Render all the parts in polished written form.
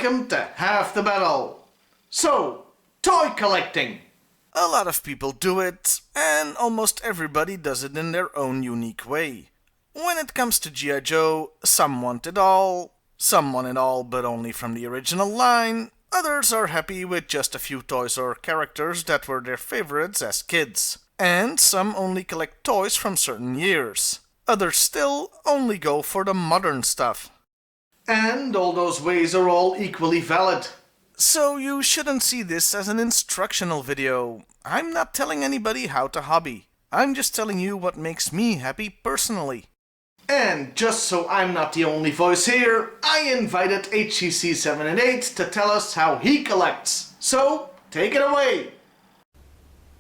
welcome to Half the Battle. So, toy collecting. A lot of people do it, and almost everybody does it in their own unique way. When it comes to G.I. Joe, some want it all, some want it all but only from the original line, others are happy with just a few toys or characters that were their favorites as kids, and some only collect toys from certain years. Others still only go for the modern stuff. And all those ways are all equally valid. So you shouldn't see this as an instructional video. I'm not telling anybody how to hobby. I'm just telling you what makes me happy personally. And just so I'm not the only voice here, I invited HCC788 to tell us how he collects. So, take it away!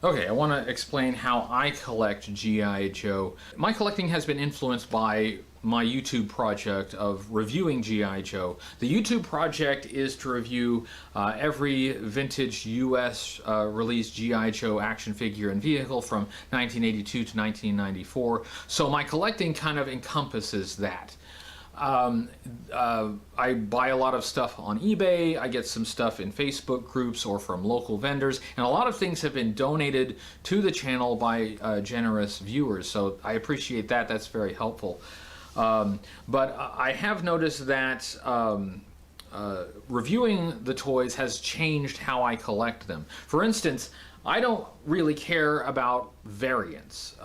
Okay, I want to explain how I collect G.I. Joe. My collecting has been influenced by my YouTube project of reviewing G.I. Joe. The YouTube project is to review every vintage US released G.I. Joe action figure and vehicle from 1982 to 1994. So my collecting kind of encompasses that. I buy a lot of stuff on eBay, I get some stuff in Facebook groups or from local vendors, and a lot of things have been donated to the channel by generous viewers, so I appreciate that. That's very helpful. But I have noticed that reviewing the toys has changed how I collect them. For instance, I don't really care about variants.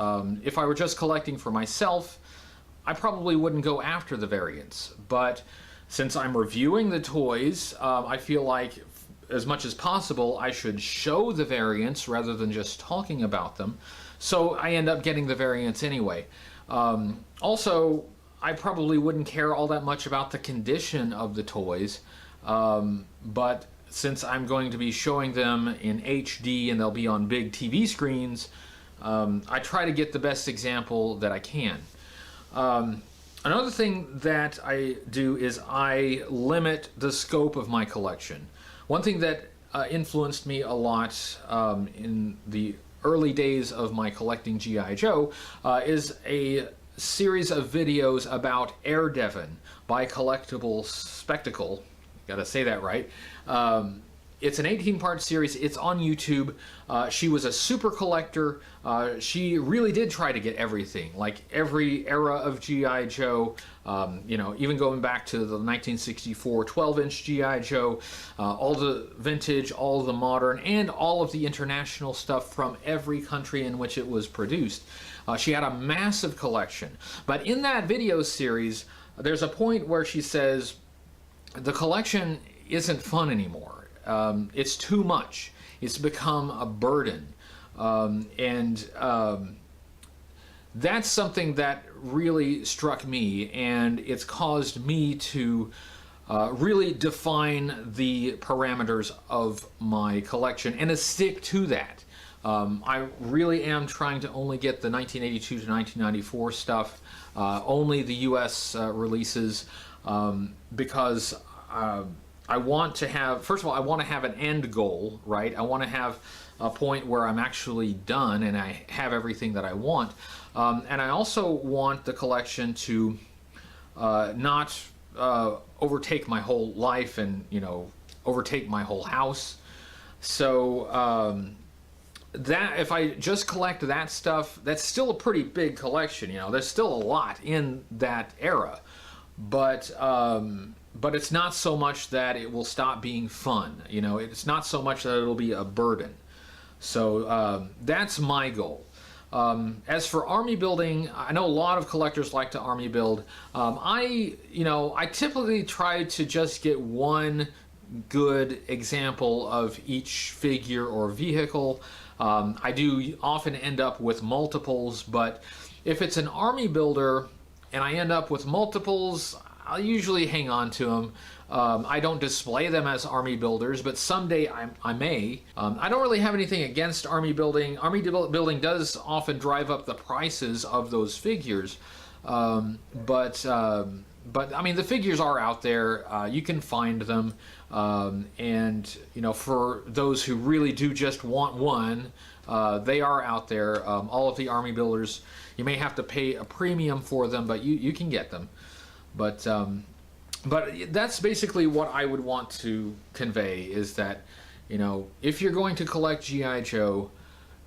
If I were just collecting for myself, I probably wouldn't go after the variants, but since I'm reviewing the toys, I feel like as much as possible I should show the variants rather than just talking about them, so I end up getting the variants anyway. Also, I probably wouldn't care all that much about the condition of the toys, but since I'm going to be showing them in HD and they'll be on big TV screens, I try to get the best example that I can. Another thing that I do is I limit the scope of my collection. One thing that influenced me a lot in the early days of my collecting G.I. Joe is a series of videos about Air Devon by Collectible Spectacle. Gotta say that right. It's an 18-part series. It's on YouTube. She was a super collector. She really did try to get everything, like every era of G.I. Joe, you know, even going back to the 1964 12-inch G.I. Joe, all the vintage, all the modern, and all of the international stuff from every country in which it was produced. She had a massive collection. But in that video series, there's a point where she says, the collection isn't fun anymore. It's too much. It's become a burden. That's something that really struck me, and it's caused me to really define the parameters of my collection and to stick to that. I really am trying to only get the 1982 to 1994 stuff, only the US releases, because I want to have, first of all, I want to have an end goal, right? I want to have a point where I'm actually done and I have everything that I want. And I also want the collection to not overtake my whole life and, you know, overtake my whole house. So that if I just collect that stuff, that's still a pretty big collection, you know. There's still a lot in that era. But it's not so much that it will stop being fun. You know, it's not so much that it'll be a burden. So that's my goal. As for army building, I know a lot of collectors like to army build. I typically try to just get one good example of each figure or vehicle. I do often end up with multiples, but if it's an army builder and I end up with multiples, I'll usually hang on to them. I don't display them as army builders, but someday I may. I don't really have anything against army building. Army building does often drive up the prices of those figures, but I mean, the figures are out there. You can find them, and you know, for those who really do just want one, they are out there. All of the army builders, you may have to pay a premium for them, but you can get them. But But that's basically what I would want to convey, is that, if you're going to collect G.I. Joe,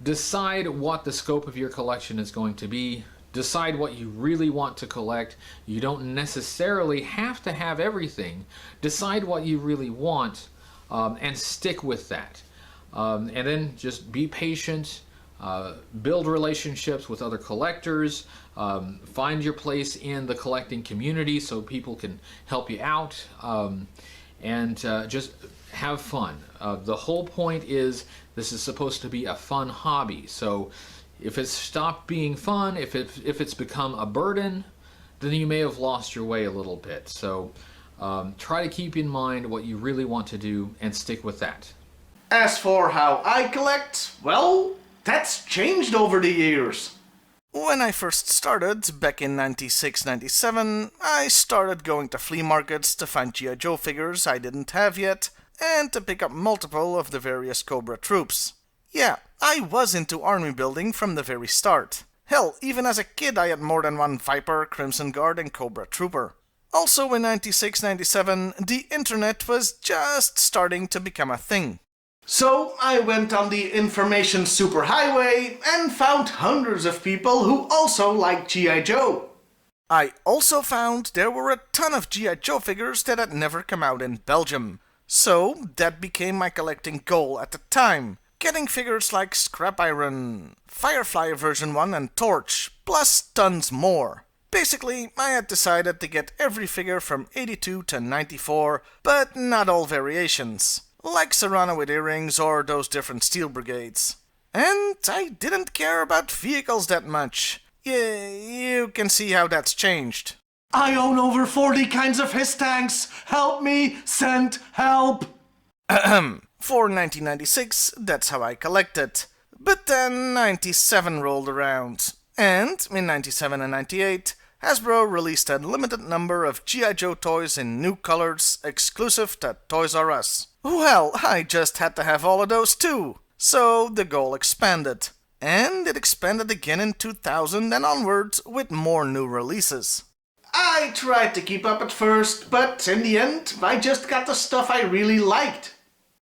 decide what the scope of your collection is going to be. Decide what you really want to collect. You don't necessarily have to have everything. Decide what you really want, and stick with that. And then just be patient. Build relationships with other collectors, find your place in the collecting community so people can help you out, and just have fun. The whole point is this is supposed to be a fun hobby, so if it's stopped being fun, if it's become a burden, then you may have lost your way a little bit. So try to keep in mind what you really want to do and stick with that. As for how I collect, well, that's changed over the years. When I first started, back in 96-97, I started going to flea markets to find G.I. Joe figures I didn't have yet, and to pick up multiple of the various Cobra troops. Yeah, I was into army building from the very start. Hell, even as a kid I had more than one Viper, Crimson Guard and Cobra Trooper. Also in 96-97, the internet was just starting to become a thing. So I went on the information superhighway and found hundreds of people who also like G.I. Joe. I also found there were a ton of G.I. Joe figures that had never come out in Belgium. So that became my collecting goal at the time. Getting figures like Scrap Iron, Firefly version 1 and Torch, plus tons more. Basically, I had decided to get every figure from 82 to 94, but not all variations. Like Serrano with earrings or those different steel brigades. And I didn't care about vehicles that much. You can see how that's changed. I own over 40 kinds of HISS tanks. Help me, send help. For 1996, that's how I collected. But then 97 rolled around. And in 97 and 98, Hasbro released a limited number of G.I. Joe toys in new colors exclusive to Toys R Us. Well, I just had to have all of those too. So the goal expanded. And it expanded again in 2000 and onwards with more new releases. I tried to keep up at first, but in the end, I just got the stuff I really liked.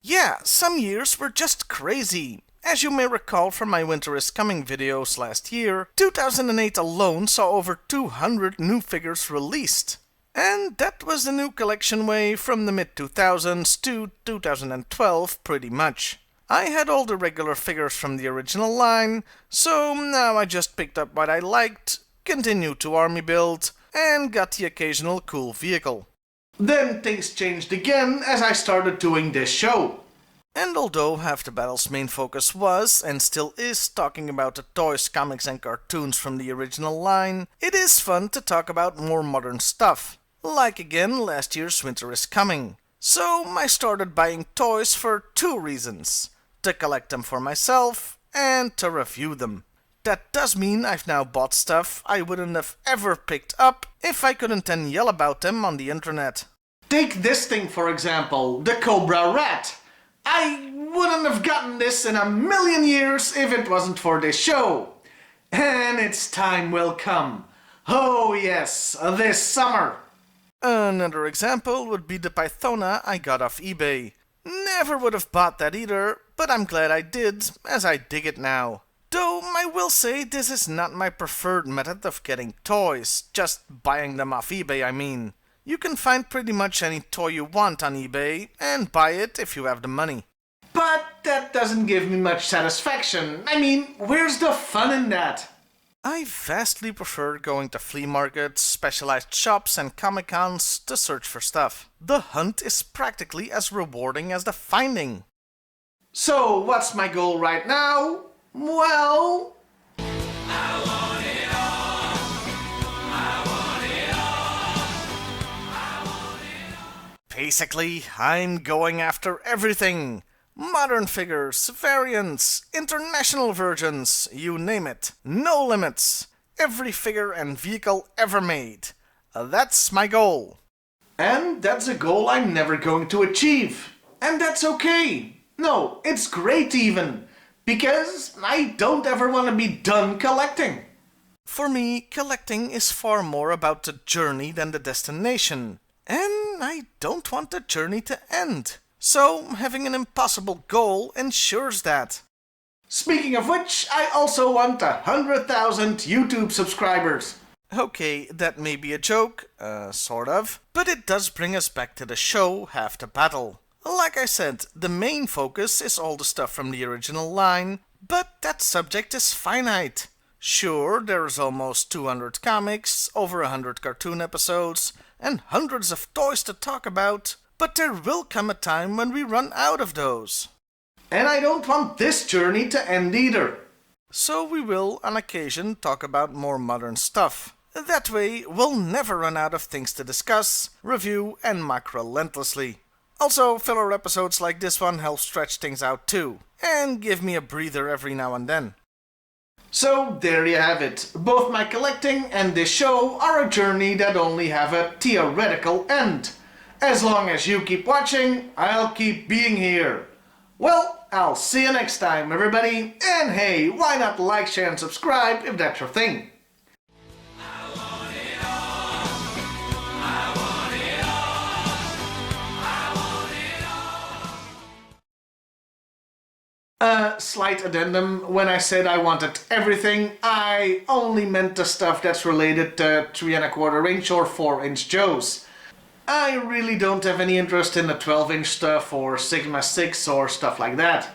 Yeah, some years were just crazy. As you may recall from my Winter is Coming videos last year, 2008 alone saw over 200 new figures released. And that was the new collection wave from the mid-2000s to 2012 pretty much. I had all the regular figures from the original line, so now I just picked up what I liked, continued to army build, and got the occasional cool vehicle. Then things changed again as I started doing this show. And although half the battle's main focus was, and still is, talking about the toys, comics and cartoons from the original line, it is fun to talk about more modern stuff. Like again last year's Winter is Coming. So I started buying toys for two reasons. To collect them for myself, and to review them. That does mean I've now bought stuff I wouldn't have ever picked up if I couldn't then yell about them on the internet. Take this thing for example, the Cobra Rat. I wouldn't have gotten this in a million years if it wasn't for this show. And its time will come. Oh yes, this summer. Another example would be the Pythona I got off eBay. Never would have bought that either, but I'm glad I did, as I dig it now. Though I will say this is not my preferred method of getting toys, just buying them off eBay I mean. You can find pretty much any toy you want on eBay, and buy it if you have the money. But that doesn't give me much satisfaction. I mean, where's the fun in that? I vastly prefer going to flea markets, specialized shops and Comic-Cons to search for stuff. The hunt is practically as rewarding as the finding. So, what's my goal right now? Well... Basically, I'm going after everything. Modern figures, variants, international versions, you name it. No limits. Every figure and vehicle ever made. That's my goal. And that's a goal I'm never going to achieve. And that's okay. No, it's great even. Because I don't ever want to be done collecting. For me, collecting is far more about the journey than the destination. And I don't want the journey to end. So having an impossible goal ensures that. Speaking of which, I also want 100,000 YouTube subscribers. Okay, that may be a joke, sort of, but it does bring us back to the show Half the Battle. Like I said, the main focus is all the stuff from the original line, but that subject is finite. Sure, there's almost 200 comics, over 100 cartoon episodes, and hundreds of toys to talk about, but there will come a time when we run out of those. And I don't want this journey to end either. So we will, on occasion, talk about more modern stuff. That way, we'll never run out of things to discuss, review, and mock relentlessly. Also, filler episodes like this one help stretch things out too, and give me a breather every now and then. So there you have it. Both my collecting and this show are a journey that only have a theoretical end. As long as you keep watching, I'll keep being here. Well, I'll see you next time, everybody. And hey, why not like, share, and subscribe if that's your thing. Slight addendum, when I said I wanted everything, I only meant the stuff that's related to 3 1/4 inch or 4-inch Joes. I really don't have any interest in the 12-inch stuff or Sigma 6 or stuff like that.